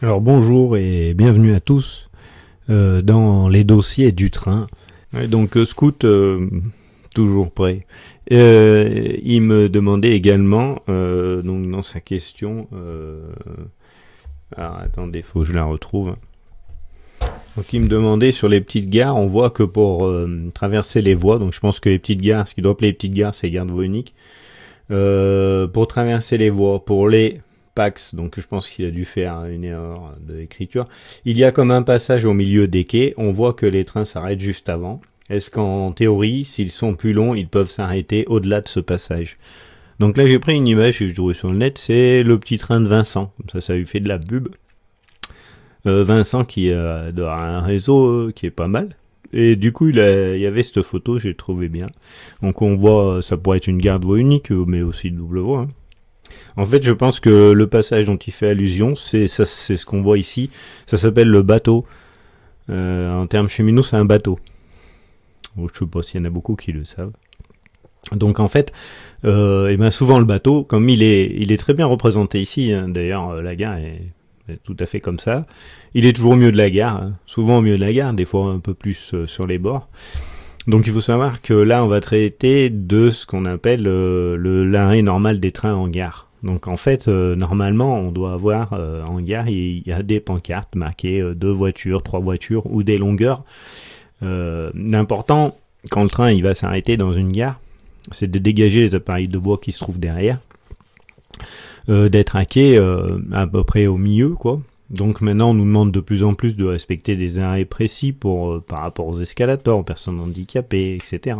Alors bonjour et bienvenue à tous dans les dossiers du train. Ouais, donc Scout, toujours prêt. Il me demandait également, donc dans sa question, alors attendez, faut que je la retrouve. Donc il me demandait sur les petites gares, on voit que pour traverser les voies, donc je pense que les petites gares, ce qui doit appeler les petites gares, c'est les gares de voie unique. Pour traverser les voies, pour les Pax, donc je pense qu'il a dû faire une erreur d'écriture. Il y a comme un passage au milieu des quais, on voit que les trains s'arrêtent juste avant. Est-ce qu'en théorie, s'ils sont plus longs, ils peuvent s'arrêter au-delà de ce passage? Donc là, j'ai pris une image que je trouvais sur le net, c'est le petit train de Vincent. Ça lui fait de la pub. Vincent qui a un réseau qui est pas mal. Et du coup, il y avait cette photo, j'ai trouvé bien. Donc on voit, ça pourrait être une gare de voie unique, mais aussi de double voie, hein. En fait, je pense que le passage dont il fait allusion, c'est ce qu'on voit ici. Ça s'appelle le bateau. En termes cheminots, c'est un bateau. Bon, je sais pas s'il y en a beaucoup qui le savent. Donc en fait, et ben souvent le bateau, comme il est très bien représenté ici, hein, d'ailleurs la gare est tout à fait comme ça. Il est toujours au milieu de la gare, hein, souvent au milieu de la gare, des fois un peu plus sur les bords. Donc il faut savoir que là on va traiter de ce qu'on appelle l'arrêt normal des trains en gare. Donc en fait, normalement, on doit avoir en gare, il y a des pancartes marquées 2 voitures, 3 voitures ou des longueurs. L'important, quand le train il va s'arrêter dans une gare, c'est de dégager les appareils de bois qui se trouvent derrière, d'être hackés à peu près au milieu, quoi. Donc maintenant, on nous demande de plus en plus de respecter des arrêts précis par rapport aux escalators, aux personnes handicapées, etc.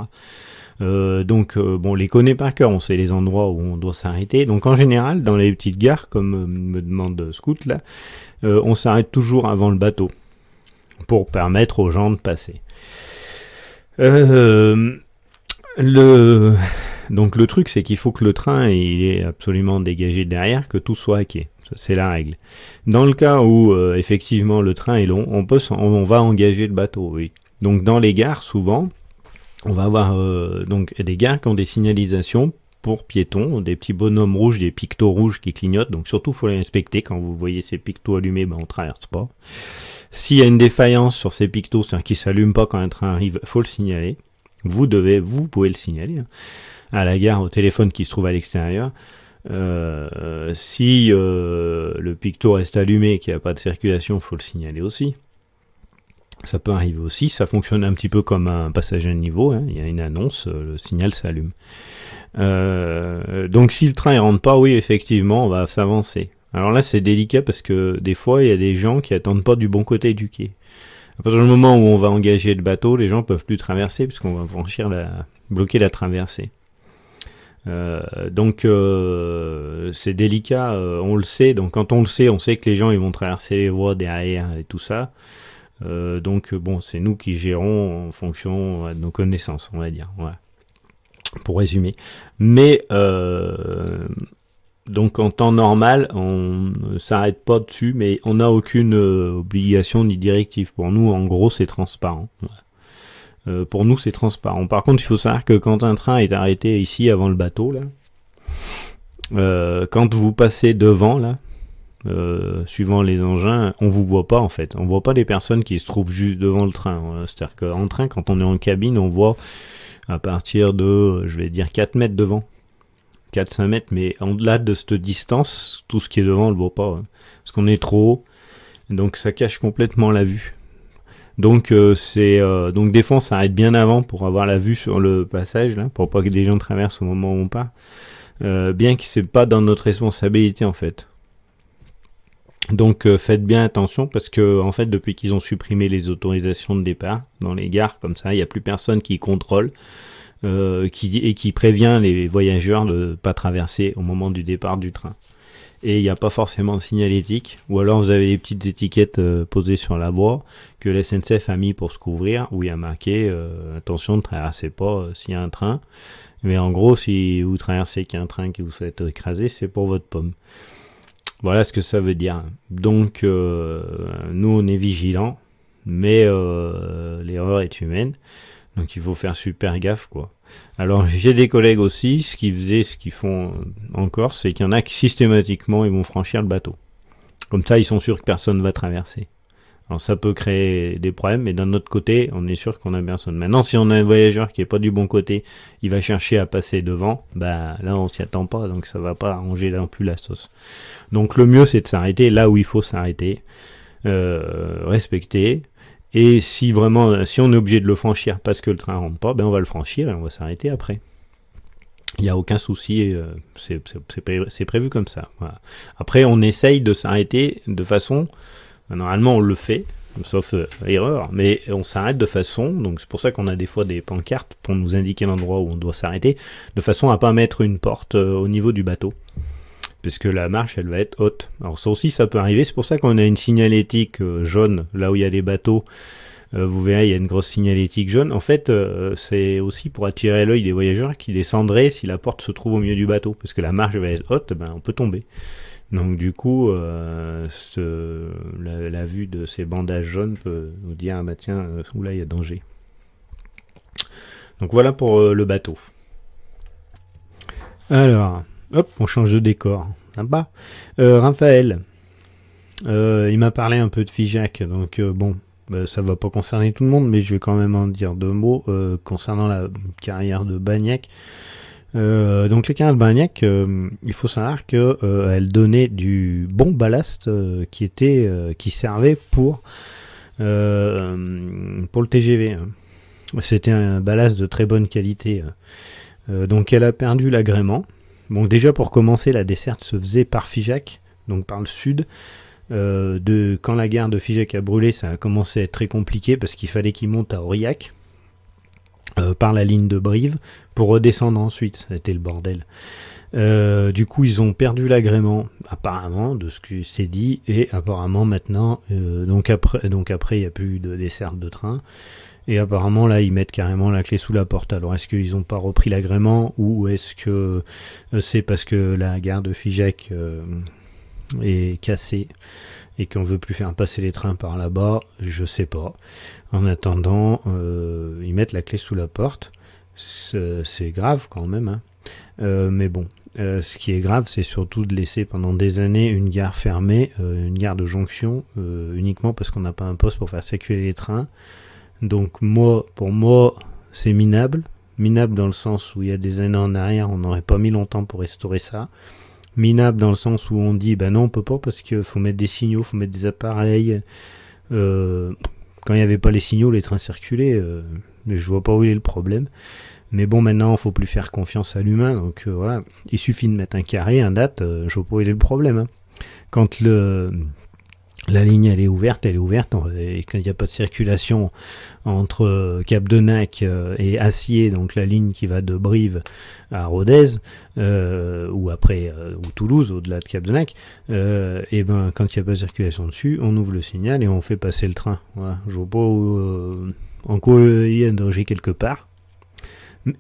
Donc, on les connaît par cœur, on sait les endroits où on doit s'arrêter. Donc en général, dans les petites gares, comme me demande Scout là, on s'arrête toujours avant le bateau pour permettre aux gens de passer. Euh, le Donc le truc, c'est qu'il faut que le train il est absolument dégagé derrière, que tout soit hacké. Ça, c'est la règle. Dans le cas où effectivement le train est long, on va engager le bateau, oui. Donc dans les gares, souvent, on va avoir donc des gares qui ont des signalisations pour piétons, des petits bonhommes rouges, des pictos rouges qui clignotent. Donc surtout, faut les respecter. Quand vous voyez ces pictos allumés, ben on traverse pas. S'il y a une défaillance sur ces pictos, c'est-à-dire qu'ils s'allument pas quand un train arrive, faut le signaler. Vous pouvez le signaler, hein, à la gare, au téléphone qui se trouve à l'extérieur. Si le picto reste allumé et qu'il n'y a pas de circulation, faut le signaler aussi. Ça peut arriver aussi, ça fonctionne un petit peu comme un passage à niveau, hein. Il y a une annonce, le signal s'allume. Donc si le train ne rentre pas, oui, effectivement, on va s'avancer. Alors là, c'est délicat parce que des fois, il y a des gens qui attendent pas du bon côté du quai. À partir du moment où on va engager le bateau, les gens peuvent plus traverser puisqu'on va bloquer la traversée. Donc c'est délicat, on le sait. Donc quand on le sait, on sait que les gens ils vont traverser les voies derrière et tout ça. Donc bon, c'est nous qui gérons en fonction de nos connaissances, on va dire. Voilà. Pour résumer. Mais donc en temps normal, on ne s'arrête pas dessus, mais on n'a aucune obligation ni directive. Pour nous, en gros, c'est transparent. Voilà. Pour nous, c'est transparent. Par contre, il faut savoir que quand un train est arrêté ici avant le bateau, là, quand vous passez devant, là, suivant les engins, on vous voit pas en fait. On voit pas les personnes qui se trouvent juste devant le train. Voilà. C'est-à-dire qu'en train, quand on est en cabine, on voit à partir de, je vais dire, 4 mètres devant. 4-5 mètres, mais au-delà de cette distance, tout ce qui est devant, on le voit pas. Hein, parce qu'on est trop haut. Donc ça cache complètement la vue. Donc donc des fois on s'arrête bien avant pour avoir la vue sur le passage, là, pour pas que les gens traversent au moment où on part. Bien que c'est pas dans notre responsabilité en fait. Donc faites bien attention parce que en fait depuis qu'ils ont supprimé les autorisations de départ dans les gares comme ça, il n'y a plus personne qui contrôle qui prévient les voyageurs de ne pas traverser au moment du départ du train. Et il n'y a pas forcément de signalétique, ou alors vous avez des petites étiquettes posées sur la voie que la SNCF a mis pour se couvrir, où il y a marqué attention ne traversez pas s'il y a un train. Mais en gros, si vous traversez qu'il y a un train qui vous fait écraser, c'est pour votre pomme. Voilà ce que ça veut dire. Donc, nous, on est vigilants, mais l'erreur est humaine. Donc, il faut faire super gaffe, quoi. Alors, j'ai des collègues aussi, ce qu'ils font encore, c'est qu'il y en a qui, systématiquement, ils vont franchir le bateau. Comme ça, ils sont sûrs que personne va traverser. Alors ça peut créer des problèmes, mais d'un autre côté, on est sûr qu'on a personne. Maintenant, si on a un voyageur qui est pas du bon côté, il va chercher à passer devant, bah là on s'y attend pas, donc ça va pas arranger non plus la sauce. Donc le mieux c'est de s'arrêter là où il faut s'arrêter, respecter. Et si vraiment, si on est obligé de le franchir parce que le train rentre pas, ben on va le franchir et on va s'arrêter après. Il n'y a aucun souci, c'est prévu comme ça. Voilà. Après, on essaye de s'arrêter de façon, normalement on le fait, sauf erreur, mais on s'arrête de façon, donc c'est pour ça qu'on a des fois des pancartes pour nous indiquer l'endroit où on doit s'arrêter, de façon à pas mettre une porte au niveau du bateau, puisque la marche elle va être haute. Alors ça aussi ça peut arriver, c'est pour ça qu'on a une signalétique jaune là où il y a des bateaux. Vous verrez, il y a une grosse signalétique jaune. En fait, c'est aussi pour attirer l'œil des voyageurs qui descendraient si la porte se trouve au milieu du bateau, parce que la marche va être haute, ben on peut tomber. Donc du coup, la vue de ces bandages jaunes peut nous dire, ah bah tiens, là il y a danger. Donc voilà pour le bateau. Alors, hop, on change de décor. Sympa. Raphaël, il m'a parlé un peu de Figeac, donc bon, ça va pas concerner tout le monde, mais je vais quand même en dire deux mots concernant la carrière de Bagnac. Donc la carrière de Bagnac, il faut savoir que elle donnait du bon ballast qui servait pour le TGV. Hein. C'était un ballast de très bonne qualité. Donc elle a perdu l'agrément. Bon, déjà pour commencer, la desserte se faisait par Figeac, donc par le sud. Quand la gare de Figeac a brûlé, ça a commencé à être très compliqué parce qu'il fallait qu'il monte à Aurillac par la ligne de Brive pour redescendre ensuite. C'était le bordel. Du coup, ils ont perdu l'agrément, apparemment, de ce que c'est dit, et apparemment maintenant, donc après, il n'y a plus de desserte de train. Et apparemment, là, ils mettent carrément la clé sous la porte. Alors, est-ce qu'ils n'ont pas repris l'agrément ou est-ce que c'est parce que la gare de Figeac est cassée et qu'on veut plus faire passer les trains par là-bas? Je sais pas. En attendant, ils mettent la clé sous la porte. C'est grave quand même. Hein. Mais bon, ce qui est grave, c'est surtout de laisser pendant des années une gare fermée, une gare de jonction, uniquement parce qu'on n'a pas un poste pour faire circuler les trains. Donc pour moi, c'est minable. Minable dans le sens où il y a des années en arrière, on n'aurait pas mis longtemps pour restaurer ça. Minable dans le sens où on dit, ben non, on peut pas parce qu'il faut mettre des signaux, faut mettre des appareils. Quand il n'y avait pas les signaux, les trains circulaient. Mais je vois pas où il est le problème. Mais bon, maintenant, il faut plus faire confiance à l'humain. Donc voilà, il suffit de mettre un carré, un date. Je vois pas où il est le problème. Hein. Quand la ligne elle est ouverte, et quand il n'y a pas de circulation entre Cap-de-Nac et Acier, donc la ligne qui va de Brive à Rodez, ou Toulouse, au-delà de Cap-de-Nac, et ben quand il n'y a pas de circulation dessus, on ouvre le signal et on fait passer le train. Voilà. Je vois pas en quoi il y a un danger quelque part.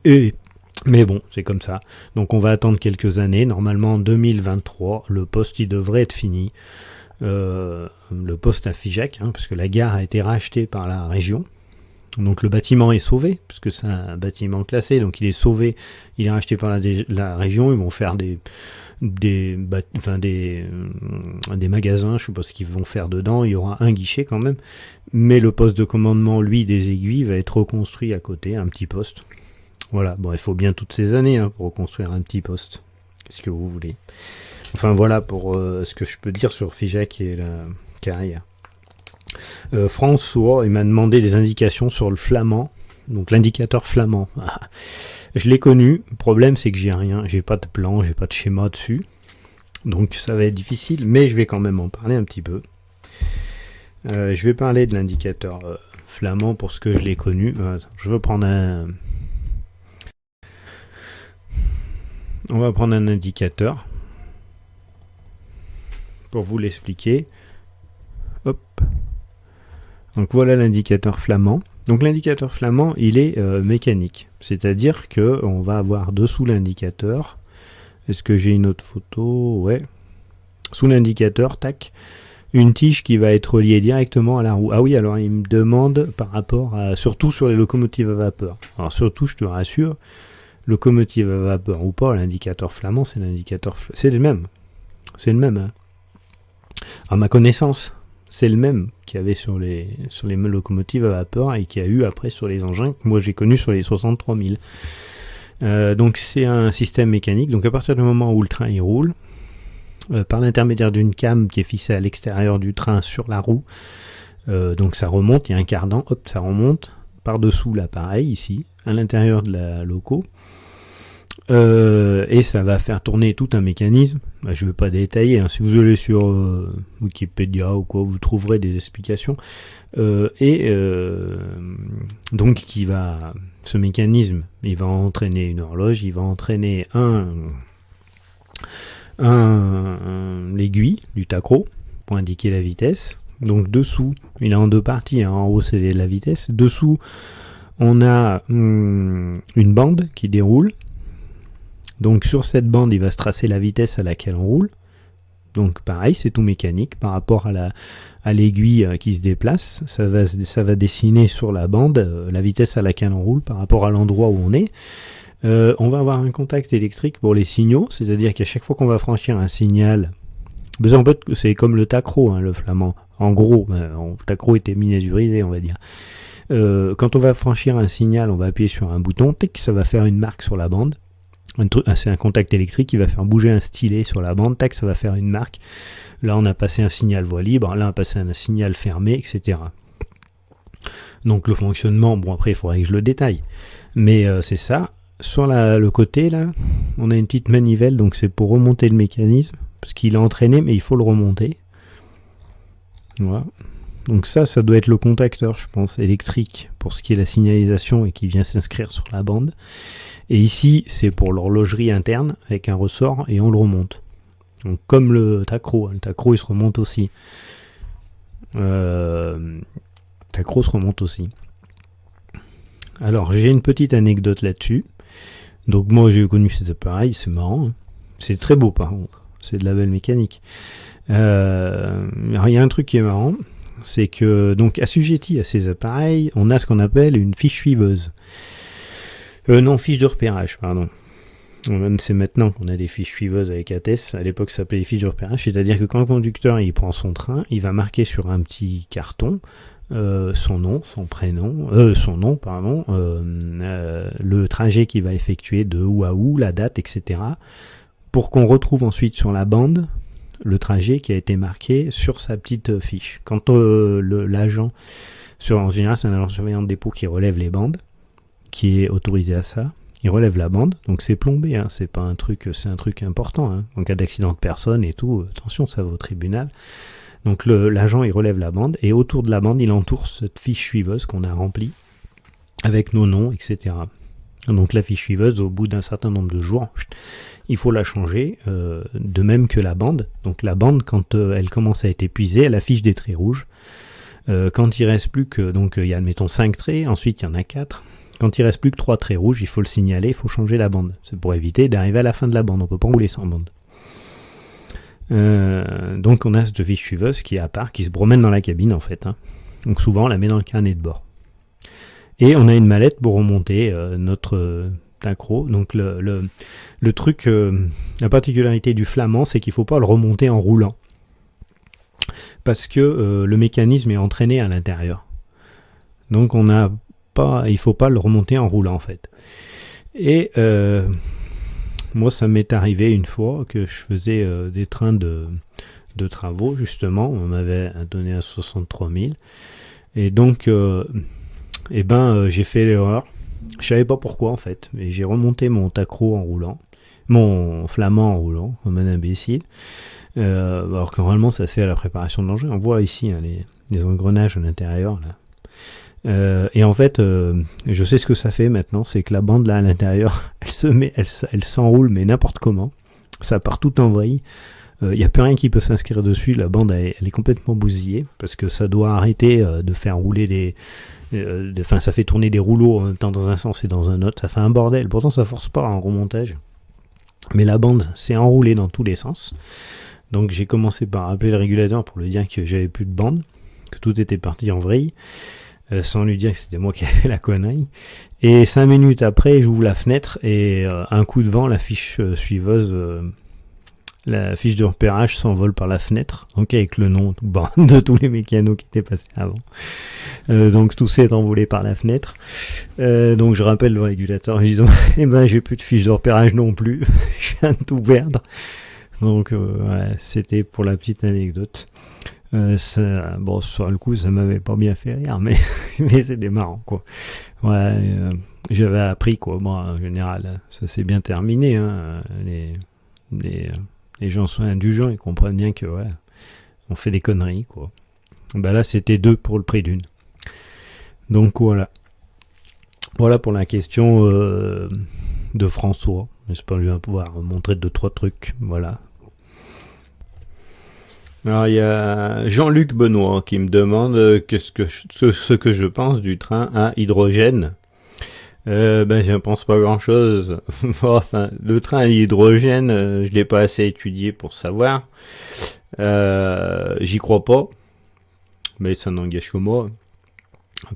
Mais bon, c'est comme ça. Donc on va attendre quelques années. Normalement, en 2023, le poste il devrait être fini. Le poste à Figeac, hein, parce que la gare a été rachetée par la région. Donc le bâtiment est sauvé, parce que c'est un bâtiment classé, donc il est sauvé, il est racheté par la région. Ils vont faire des magasins, je sais pas ce qu'ils vont faire dedans. Il y aura un guichet quand même, mais le poste de commandement, lui, des aiguilles, va être reconstruit à côté, un petit poste. Voilà, bon, il faut bien toutes ces années pour reconstruire un petit poste. Qu'est-ce que vous voulez? Enfin voilà pour ce que je peux dire sur Figeac et la carrière. François, il m'a demandé des indications sur le flamand, donc l'indicateur flamand. Je l'ai connu, le problème c'est que j'ai rien, j'ai pas de plan, j'ai pas de schéma dessus, donc ça va être difficile, mais je vais quand même en parler un petit peu. Je vais parler de l'indicateur flamand pour ce que je l'ai connu. Je veux prendre On va prendre un indicateur pour vous l'expliquer. Hop. Donc voilà l'indicateur flamand. Donc l'indicateur flamand, il est mécanique. C'est-à-dire que on va avoir dessous l'indicateur. Est-ce que j'ai une autre photo? Ouais. Sous l'indicateur, tac, une tige qui va être reliée directement à la roue. Ah oui, alors il me demande par rapport à, surtout sur les locomotives à vapeur. Alors surtout, je te rassure, locomotive à vapeur ou pas, l'indicateur flamand, c'est l'indicateur, c'est le même. C'est le même. Hein. À ma connaissance, c'est le même qu'il y avait sur les locomotives à vapeur et qu'il y a eu après sur les engins que moi j'ai connus sur les 63 000. Donc c'est un système mécanique. Donc à partir du moment où le train il roule, par l'intermédiaire d'une came qui est fixée à l'extérieur du train sur la roue, donc ça remonte, il y a un cardan, hop, ça remonte par-dessous l'appareil ici, à l'intérieur de la loco. Et ça va faire tourner tout un mécanisme. Je ne vais pas détailler, hein. Si vous allez sur Wikipédia ou quoi, vous trouverez des explications. Donc ce mécanisme, il va entraîner une horloge, il va entraîner l'aiguille du tacro pour indiquer la vitesse. Donc dessous, il est en deux parties, hein. En haut c'est la vitesse. Dessous, on a une bande qui déroule. Donc sur cette bande, il va se tracer la vitesse à laquelle on roule. Donc pareil, c'est tout mécanique par rapport à l'aiguille qui se déplace. Ça va dessiner sur la bande la vitesse à laquelle on roule par rapport à l'endroit où on est. On va avoir un contact électrique pour les signaux, c'est-à-dire qu'à chaque fois qu'on va franchir un signal, en fait c'est comme le tacro, hein, le flamand. En gros, le tacro était miniaturisé, on va dire. Quand on va franchir un signal, on va appuyer sur un bouton, ça va faire une marque sur la bande. C'est un contact électrique qui va faire bouger un stylet sur la bande, tac, ça va faire une marque. Là, on a passé un signal voie libre, là, on a passé un signal fermé, etc. Donc, le fonctionnement, bon, après, il faudrait que je le détaille. Mais c'est ça. Sur le côté, là, on a une petite manivelle, donc c'est pour remonter le mécanisme, parce qu'il est entraîné, mais il faut le remonter. Voilà. Donc ça doit être le contacteur, je pense, électrique, pour ce qui est la signalisation et qui vient s'inscrire sur la bande. Et ici, c'est pour l'horlogerie interne, avec un ressort, et on le remonte. Donc comme le tacro il se remonte aussi. Tacro se remonte aussi. Alors, j'ai une petite anecdote là-dessus. Donc moi, j'ai connu ces appareils, c'est marrant. Hein. C'est très beau, par contre. C'est de la belle mécanique. Il y a un truc qui est marrant, c'est que, donc, assujetti à ces appareils, on a ce qu'on appelle une fiche suiveuse. Fiche de repérage, pardon. C'est maintenant qu'on a des fiches suiveuses avec ATES. À l'époque, ça s'appelait les fiches de repérage. C'est-à-dire que quand le conducteur il prend son train, il va marquer sur un petit carton son nom, le trajet qu'il va effectuer de où à où, la date, etc. Pour qu'on retrouve ensuite sur la bande le trajet qui a été marqué sur sa petite fiche. Quand l'agent, en général c'est un agent surveillant de dépôt qui relève les bandes, qui est autorisé à ça, il relève la bande, donc c'est plombé, hein, c'est pas un truc, c'est un truc important, hein. En cas d'accident de personne et tout, attention, ça va au tribunal. Donc l'agent il relève la bande et autour de la bande il entoure cette fiche suiveuse qu'on a remplie avec nos noms, etc. Donc la fiche suiveuse, au bout d'un certain nombre de jours, il faut la changer, de même que la bande. Donc la bande, quand elle commence à être épuisée, elle affiche des traits rouges. Quand il reste plus que, donc il y a admettons 5 traits, ensuite il y en a 4. Quand il reste plus que 3 traits rouges, il faut le signaler, il faut changer la bande. C'est pour éviter d'arriver à la fin de la bande, on peut pas rouler sans bande. Donc on a cette fiche suiveuse qui est à part, qui se promène dans la cabine en fait, hein. Donc souvent on la met dans le carnet de bord. Et on a une mallette pour remonter notre tacro. Donc le truc, la particularité du flamand, c'est qu'il ne faut pas le remonter en roulant. Parce que le mécanisme est entraîné à l'intérieur. Donc il ne faut pas le remonter en roulant en fait. Et moi ça m'est arrivé une fois que je faisais des trains de travaux justement. On m'avait donné à 63 000. Et donc j'ai fait l'erreur. Je savais pas pourquoi en fait, mais j'ai remonté mon tacro en roulant, mon flamand en roulant, comme un imbécile. Alors que normalement ça se fait à la préparation de l'engin. On voit ici hein, les engrenages à l'intérieur là. Et en fait, je sais ce que ça fait maintenant, c'est que la bande là à l'intérieur, elle s'enroule mais n'importe comment. Ça part tout en vrille. Il n'y a plus rien qui peut s'inscrire dessus. La bande elle est complètement bousillée parce que ça doit arrêter de faire rouler ça fait tourner des rouleaux en même temps dans un sens et dans un autre. Ça fait un bordel. Pourtant ça force pas en remontage. Mais la bande s'est enroulée dans tous les sens. Donc j'ai commencé par appeler le régulateur pour lui dire que j'avais plus de bande, que tout était parti en vrille. Sans lui dire que c'était moi qui avais fait la connerie. Et 5 minutes après, j'ouvre la fenêtre et un coup de vent, la fiche suiveuse la fiche de repérage s'envole par la fenêtre, donc avec le nom de tous les mécanos qui étaient passés avant. Donc tout s'est envolé par la fenêtre. Donc je rappelle le régulateur en disant eh ben j'ai plus de fiche de repérage non plus, je viens de tout perdre. Donc ouais, c'était pour la petite anecdote. Bon, sur le coup ça m'avait pas bien fait rire, mais c'était marrant quoi. Ouais, j'avais appris quoi. Bon, en général ça s'est bien terminé, hein. Les gens sont indulgents, ils comprennent bien que ouais, on fait des conneries quoi. Bah là c'était 2 pour le prix d'une. Donc voilà. Voilà pour la question de François. J'espère lui pouvoir montrer 2-3 trucs. Voilà. Alors il y a Jean-Luc Benoît qui me demande ce que je pense du train à hydrogène. Ben je ne pense pas grand chose. Enfin, le train à hydrogène, je l'ai pas assez étudié pour savoir. J'y crois pas, mais ça n'engage que moi.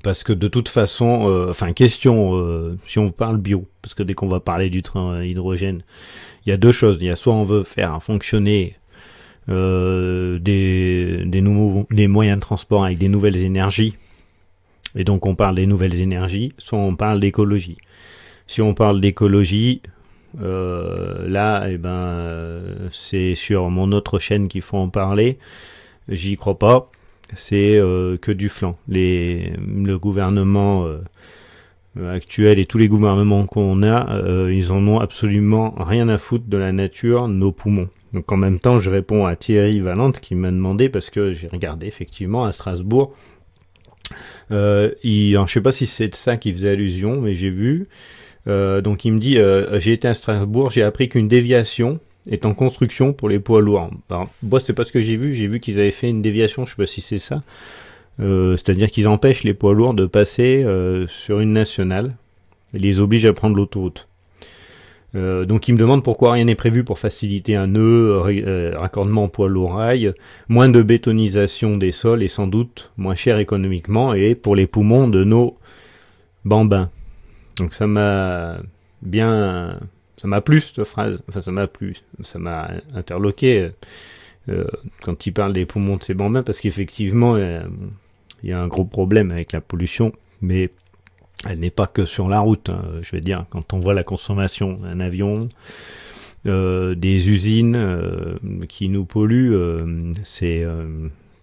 Parce que de toute façon, question, si on parle bio, parce que dès qu'on va parler du train à hydrogène, il y a 2 choses. Il y a soit on veut faire fonctionner des moyens de transport avec des nouvelles énergies, et donc on parle des nouvelles énergies, soit on parle d'écologie. Si on parle d'écologie, là, c'est sur mon autre chaîne qu'il faut en parler. J'y crois pas. C'est que du flan. Le gouvernement actuel et tous les gouvernements qu'on a, ils en ont absolument rien à foutre de la nature, nos poumons. Donc en même temps, je réponds à Thierry Valente qui m'a demandé, parce que j'ai regardé effectivement à Strasbourg, je sais pas si c'est de ça qu'il faisait allusion, mais j'ai vu. Donc il me dit, j'ai été à Strasbourg, j'ai appris qu'une déviation est en construction pour les poids lourds. Alors, moi, c'est pas ce que j'ai vu qu'ils avaient fait une déviation, je sais pas si c'est ça. C'est-à-dire qu'ils empêchent les poids lourds de passer sur une nationale et les obligent à prendre l'autoroute. Donc il me demande pourquoi rien n'est prévu pour faciliter un raccordement poids lourd rail, moins de bétonisation des sols et sans doute moins cher économiquement et pour les poumons de nos bambins. Donc ça m'a plu cette phrase, ça m'a interloqué quand il parle des poumons de ces bambins, parce qu'effectivement il y a un gros problème avec la pollution, mais elle n'est pas que sur la route, hein. Je veux dire, quand on voit la consommation d'un avion, des usines qui nous polluent, il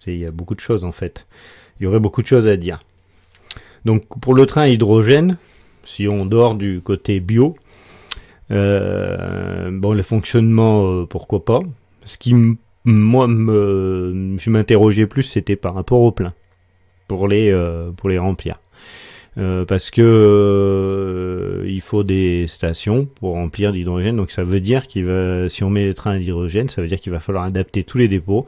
y a beaucoup de choses en fait. Il y aurait beaucoup de choses à dire. Donc pour le train à hydrogène, si on dort du côté bio, le fonctionnement, pourquoi pas. Ce qui, je m'interrogeais plus, c'était par rapport au plein, pour les remplir. Parce que il faut des stations pour remplir l'hydrogène, donc ça veut dire si on met les trains à l'hydrogène, ça veut dire qu'il va falloir adapter tous les dépôts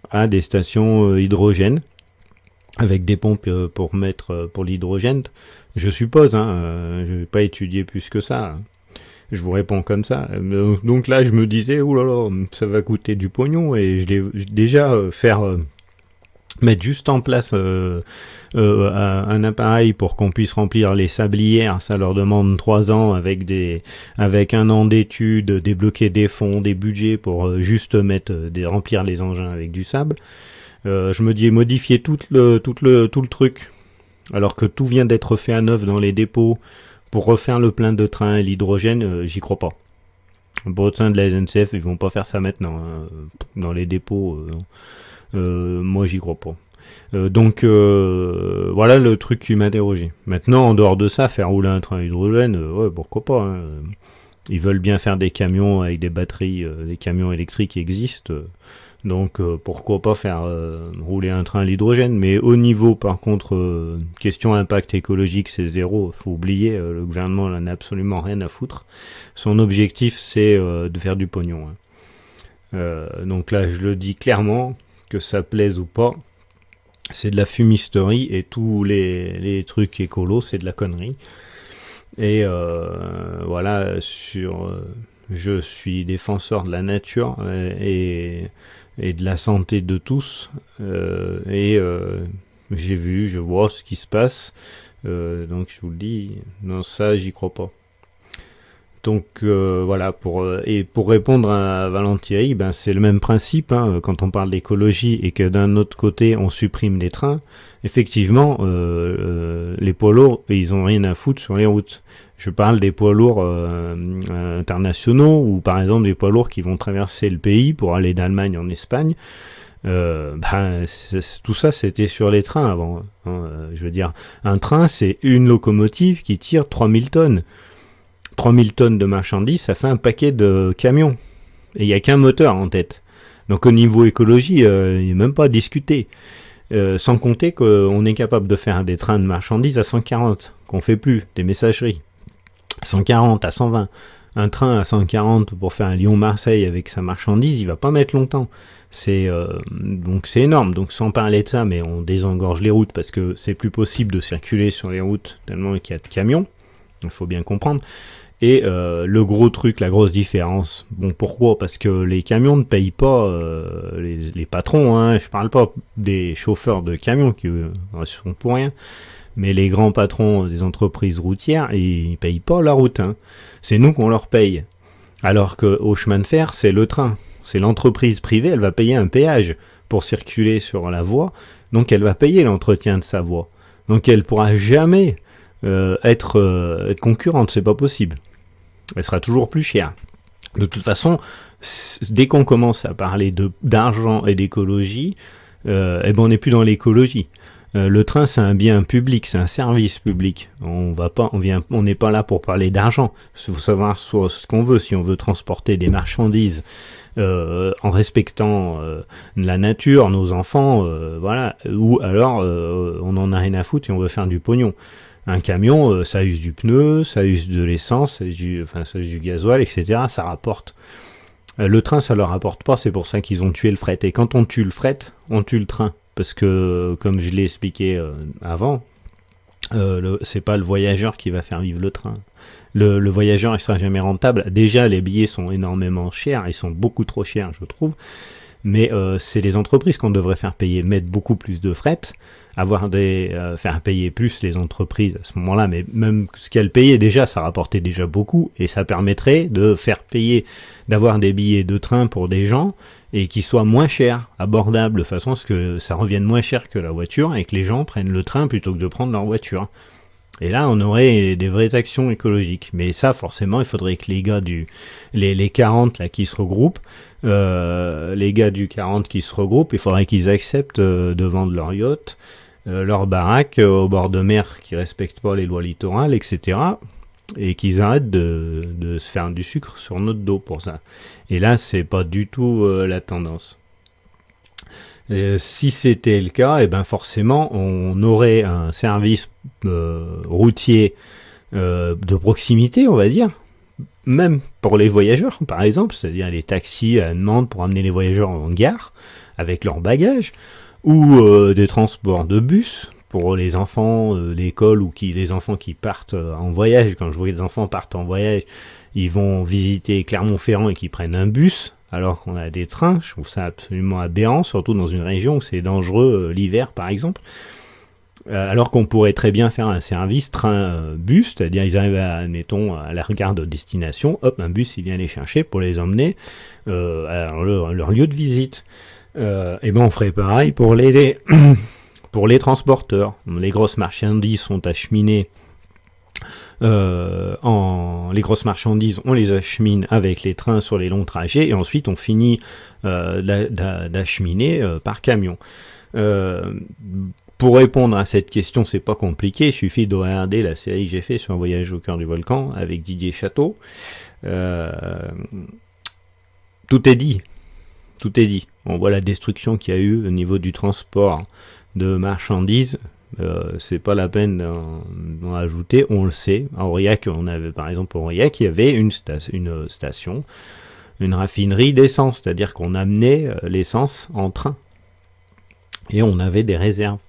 à des stations hydrogène, avec des pompes pour mettre pour l'hydrogène, je suppose, hein, je vais pas étudier plus que ça. Je vous réponds comme ça. Donc là, je me disais, oulala, ça va coûter du pognon, et je l'ai déjà mettre juste en place un appareil pour qu'on puisse remplir les sablières, ça leur demande 3 ans avec 1 an d'études, débloquer des fonds, des budgets pour juste remplir les engins avec du sable. Je me dis modifier tout le truc, alors que tout vient d'être fait à neuf dans les dépôts pour refaire le plein de train et l'hydrogène, j'y crois pas. Au sein de la SNCF, ils vont pas faire ça maintenant, hein. Dans les dépôts. Moi j'y crois pas. Donc voilà le truc qui m'interrogeait. Maintenant, en dehors de ça, faire rouler un train à hydrogène, ouais, pourquoi pas, hein. Ils veulent bien faire des camions avec des batteries, des camions électriques qui existent, donc pourquoi pas faire rouler un train à l'hydrogène. Mais au niveau, par contre, question impact écologique, c'est zéro, faut oublier, le gouvernement n'en a absolument rien à foutre. Son objectif, c'est de faire du pognon, hein. Donc là, je le dis clairement, que ça plaise ou pas, c'est de la fumisterie, et tous les trucs écolos, c'est de la connerie. Et voilà, je suis défenseur de la nature et de la santé de tous, je vois ce qui se passe, donc je vous le dis, non, ça j'y crois pas. Donc voilà, et pour répondre à Valentierry, ben c'est le même principe, hein, quand on parle d'écologie et que d'un autre côté on supprime les trains. Effectivement, les poids lourds, ils ont rien à foutre sur les routes. Je parle des poids lourds internationaux, ou par exemple des poids lourds qui vont traverser le pays pour aller d'Allemagne en Espagne. Tout ça c'était sur les trains avant, hein. Je veux dire, un train c'est une locomotive qui tire 3000 tonnes. 3000 tonnes de marchandises, ça fait un paquet de camions. Et il n'y a qu'un moteur en tête. Donc au niveau écologie, il n'y a même pas à discuter. Sans compter qu'on est capable de faire des trains de marchandises à 140, qu'on fait plus, des messageries. 140 à 120. Un train à 140 pour faire un Lyon-Marseille avec sa marchandise, il va pas mettre longtemps. Donc c'est énorme. Donc sans parler de ça, mais on désengorge les routes parce que c'est plus possible de circuler sur les routes tellement qu'il y a de camions. Il faut bien comprendre. Et le gros truc, la grosse différence, bon pourquoi? Parce que les camions ne payent pas les patrons, hein, je parle pas des chauffeurs de camions qui sont pour rien, mais les grands patrons des entreprises routières, ils payent pas la route, hein. C'est nous qu'on leur paye. Alors qu'au chemin de fer, c'est le train, c'est l'entreprise privée, elle va payer un péage pour circuler sur la voie, donc elle va payer l'entretien de sa voie. Donc elle pourra jamais être concurrente, c'est pas possible. Elle sera toujours plus chère. De toute façon, dès qu'on commence à parler d'argent et d'écologie, on n'est plus dans l'écologie. Le train, c'est un bien public, c'est un service public. On n'est pas là pour parler d'argent. Il faut savoir ce qu'on veut. Si on veut transporter des marchandises en respectant la nature, nos enfants, voilà. Ou alors, on en a rien à foutre et on veut faire du pognon. Un camion, ça use du pneu, ça use de l'essence, ça use du gasoil, etc. Ça rapporte. Le train, ça leur rapporte pas, c'est pour ça qu'ils ont tué le fret. Et quand on tue le fret, on tue le train. Parce que, comme je l'ai expliqué avant, c'est pas le voyageur qui va faire vivre le train. Le voyageur, il sera jamais rentable. Déjà, les billets sont énormément chers, ils sont beaucoup trop chers, je trouve. Mais c'est les entreprises qu'on devrait faire payer, mettre beaucoup plus de fret, faire payer plus les entreprises à ce moment-là, mais même ce qu'elles payaient déjà, ça rapportait déjà beaucoup, et ça permettrait de faire payer, d'avoir des billets de train pour des gens, et qui soient moins chers, abordables, de façon à ce que ça revienne moins cher que la voiture, et que les gens prennent le train plutôt que de prendre leur voiture. Et là, on aurait des vraies actions écologiques. Mais ça, forcément, il faudrait que les gars les 40 là qui se regroupent, les gars du 40 qui se regroupent, il faudrait qu'ils acceptent de vendre leur yacht, leur baraque au bord de mer qui respectent pas les lois littorales, etc. Et qu'ils arrêtent de se faire du sucre sur notre dos pour ça. Et là, c'est pas du tout la tendance. Si c'était le cas, et ben forcément, on aurait un service routier de proximité, on va dire, même pour les voyageurs, par exemple, c'est-à-dire les taxis à demande pour amener les voyageurs en gare avec leurs bagages, ou des transports de bus pour les enfants d'école ou les enfants qui partent en voyage. Quand je vois que les enfants partent en voyage, ils vont visiter Clermont-Ferrand et qu'ils prennent un bus, alors qu'on a des trains. Je trouve ça absolument aberrant, surtout dans une région où c'est dangereux l'hiver, par exemple. Alors qu'on pourrait très bien faire un service train-bus, c'est-à-dire ils arrivent admettons, à la gare de destination, hop, un bus il vient les chercher pour les emmener à leur lieu de visite. Et ben on ferait pareil pour pour les transporteurs. Les grosses marchandises sont acheminées les grosses marchandises, on les achemine avec les trains sur les longs trajets et ensuite on finit d'acheminer par camion. Pour répondre à cette question, c'est pas compliqué, il suffit de regarder la série que j'ai fait sur un voyage au cœur du volcan avec Didier Château. Tout est dit. Tout est dit. On voit la destruction qu'il y a eu au niveau du transport de marchandises. C'est pas la peine d'en ajouter, on le sait. À Aurillac, on avait par exemple Aurillac, il y avait une station, une raffinerie d'essence, c'est-à-dire qu'on amenait l'essence en train et on avait des réserves.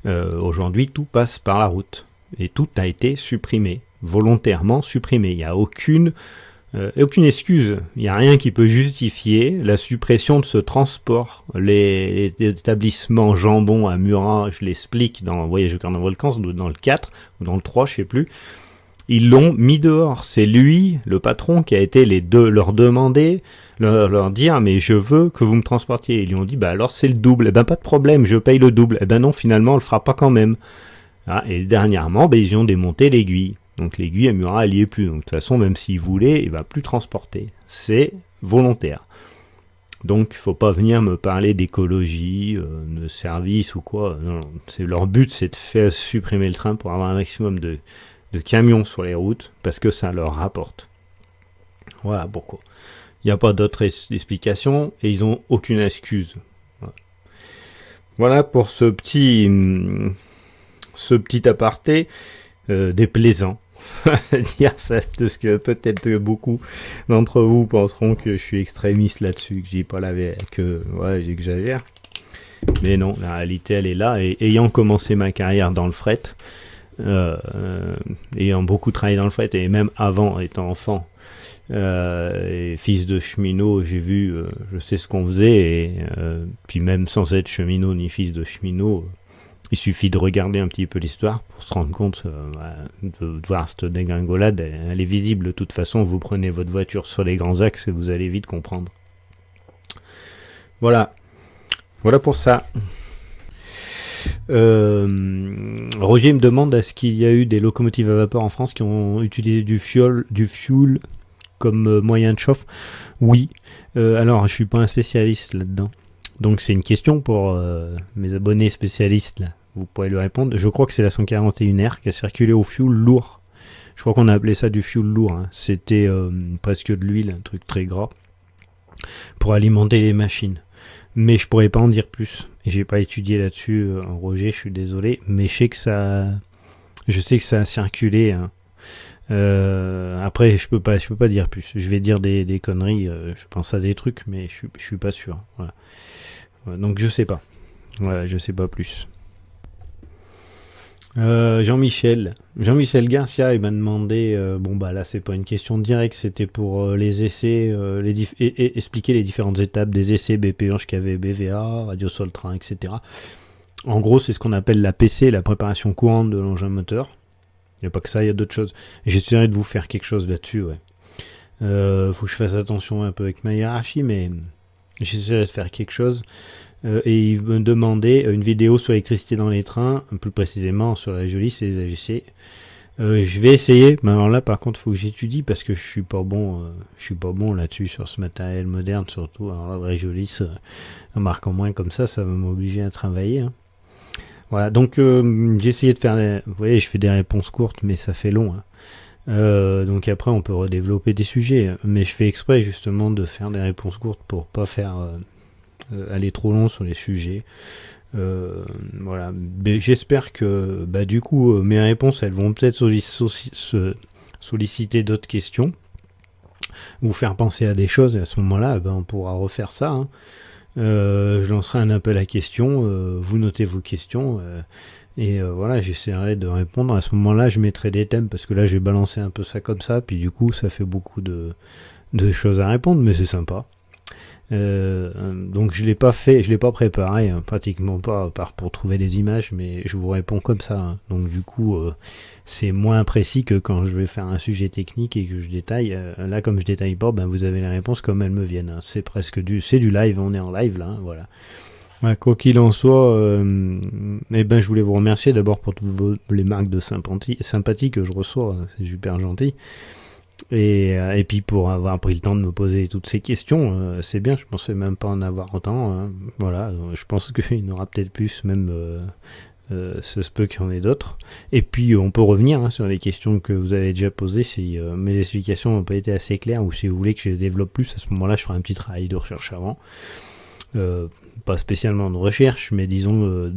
Aujourd'hui, tout passe par la route et tout a été supprimé, volontairement supprimé. Il n'y a aucune excuse, il n'y a rien qui peut justifier la suppression de ce transport. Les établissements jambon à Murat, je l'explique dans Voyage au cœur d'un volcan, dans le 4 ou dans le 3, je sais plus, Ils l'ont mis dehors. C'est lui, le patron, qui a été leur demander, leur dire, mais je veux que vous me transportiez. Ils lui ont dit, bah alors c'est le double. Eh ben pas de problème, je paye le double. Eh ben non, finalement, on le fera pas quand même. Ah, et dernièrement, ils ont démonté l'aiguille. Donc l'aiguille Amura, elle y est plus. Donc de toute façon, même s'il voulait, il va plus transporter. C'est volontaire. Donc il faut pas venir me parler d'écologie, de service ou quoi. Non, leur but, c'est de faire supprimer le train pour avoir un maximum de camions sur les routes, parce que ça leur rapporte. Voilà pourquoi. Il n'y a pas d'autre explication, et ils ont aucune excuse. Voilà pour ce petit aparté déplaisant. Dire ça, parce que peut-être beaucoup d'entre vous penseront que je suis extrémiste là-dessus, que j'ai pas j'exagère. Mais non, la réalité elle est là, et ayant commencé ma carrière dans le fret, ayant beaucoup travaillé dans le fret, et même avant étant enfant et fils de cheminot, j'ai vu, je sais ce qu'on faisait, et puis même sans être cheminot ni fils de cheminot, il suffit de regarder un petit peu l'histoire pour se rendre compte de voir cette dégringolade, elle est visible de toute façon. Vous prenez votre voiture sur les grands axes et vous allez vite comprendre. Voilà pour ça. Roger me demande, est-ce qu'il y a eu des locomotives à vapeur en France qui ont utilisé du fuel comme moyen de chauffe? Oui. Alors, je suis pas un spécialiste là-dedans. Donc, c'est une question pour mes abonnés spécialistes, là. Vous pourrez lui répondre. Je crois que c'est la 141R qui a circulé au fuel lourd. Je crois qu'on a appelé ça du fuel lourd. Hein. C'était presque de l'huile, un truc très gras, pour alimenter les machines. Mais je pourrais pas en dire plus. J'ai pas étudié là-dessus, Roger, je suis désolé, mais je sais que ça a circulé. Hein. Après, je peux pas dire plus. Je vais dire des conneries. Je pense à des trucs, mais je suis pas sûr. Voilà. Donc je sais pas. Voilà, je sais pas plus. Jean-Michel Garcia, il m'a demandé, là c'est pas une question directe, c'était pour les essais, expliquer les différentes étapes des essais BP1, KV, BVA, Radio Sol-Train, etc. En gros, c'est ce qu'on appelle la PC, la préparation courante de l'engin moteur. Il n'y a pas que ça, il y a d'autres choses. J'essaierai de vous faire quelque chose là-dessus, ouais. Faut que je fasse attention un peu avec ma hiérarchie, mais j'essaierai de faire quelque chose. Et il me demandait une vidéo sur l'électricité dans les trains, plus précisément sur la Régiolisse et les AGC. Je vais essayer, mais alors là par contre il faut que j'étudie parce que je suis pas bon là-dessus sur ce matériel moderne surtout. Alors là, Régiolisse, en marquant moins comme ça va m'obliger à travailler. Hein. Voilà, donc j'ai essayé de faire, vous voyez, je fais des réponses courtes, mais ça fait long. Hein. Donc après on peut redévelopper des sujets, mais je fais exprès justement de faire des réponses courtes pour pas faire aller trop long sur les sujets. Voilà. Mais j'espère que du coup mes réponses elles vont peut-être solliciter d'autres questions, vous faire penser à des choses, et à ce moment-là on pourra refaire ça. Hein. Je lancerai un appel à questions, vous notez vos questions, et voilà, j'essaierai de répondre. À ce moment-là je mettrai des thèmes, parce que là j'ai balancé un peu ça comme ça, puis du coup ça fait beaucoup de choses à répondre, mais c'est sympa. Donc je l'ai pas préparé, hein, pratiquement pas, à part pour trouver des images, mais je vous réponds comme ça. Hein. Donc du coup, c'est moins précis que quand je vais faire un sujet technique et que je détaille. Là, comme je détaille pas, vous avez les réponses comme elles me viennent. Hein. C'est presque c'est du live, on est en live là, hein, voilà. Ouais, quoi qu'il en soit, je voulais vous remercier d'abord pour toutes les marques de sympathie que je reçois, hein, c'est super gentil. Et puis pour avoir pris le temps de me poser toutes ces questions, c'est bien, je pensais même pas en avoir autant. Hein. Voilà, je pense qu'il y en aura peut-être plus, même ça se peut qu'il y en ait d'autres. Et puis on peut revenir sur les questions que vous avez déjà posées si mes explications n'ont pas été assez claires, ou si vous voulez que je les développe plus. À ce moment-là, je ferai un petit travail de recherche avant. Pas spécialement de recherche, mais disons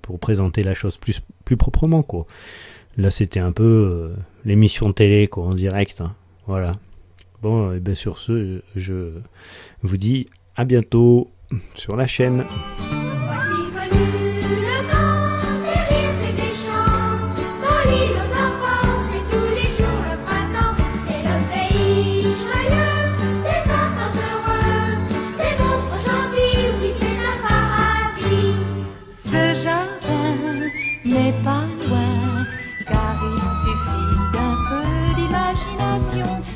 pour présenter la chose plus proprement, quoi. Là, c'était un peu l'émission de télé, quoi, en direct. Hein. Voilà. Bon, et bien sur ce, je vous dis à bientôt sur la chaîne. N'est pas loin, car il suffit d'un passion.